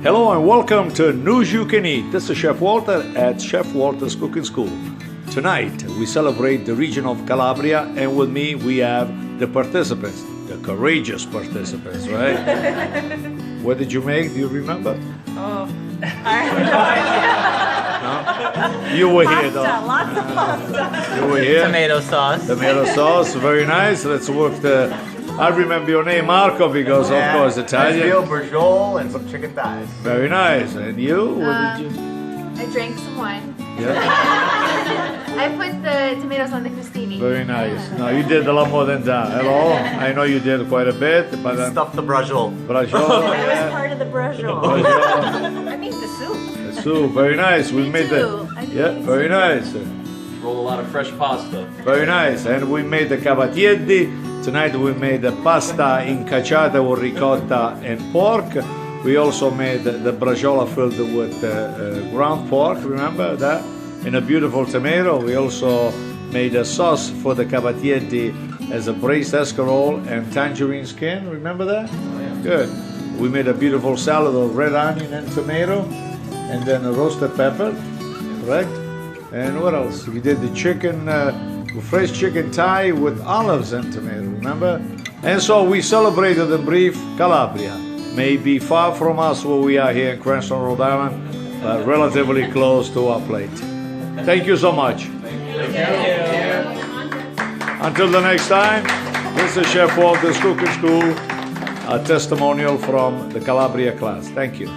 Hello and welcome to News You Can Eat. This is Chef Walter at Chef Walter's Cooking School. Tonight we celebrate the region of Calabria, and with me we have the participants, the courageous participants, right? What did you make? Do you remember? Oh, I have no idea. No? You were Pasta, here though. lots of pasta. You were here. Tomato sauce. Tomato sauce, very nice. Let's work the. I remember your name, Marco, because of course Italian. Veal, brajol, and some chicken thighs. Very nice. And you? What did you? I drank some wine. Yeah. I put the tomatoes on the crostini. Very nice. No, you did a lot more than that. Hello. I know you did quite a bit, but Stuff the brajol. brajol. It was part of the brajol. Brajol. I mean the soup. The soup, very nice. We made too. yeah, very nice. Roll a lot of fresh pasta. Very nice. And we made the cavatieri. Tonight we made the pasta incacciata with ricotta and pork. We also made the brajola filled with ground pork, remember that? And a beautiful tomato. We also made a sauce for the cavatieri as a braised escarole and tangerine skin, remember that? Oh, yeah. Good. We made a beautiful salad of red onion and tomato, and then a roasted pepper, correct? And what else? We did the chicken, fresh chicken thigh with olives and tomato, remember? And so we celebrated in brief Calabria. May be far from us where we are here in Cranston, Rhode Island, but relatively close to our plate. Thank you so much. Thank you. Until the next time, this is Chef Walter's Cooking School, a testimonial from the Calabria class. Thank you.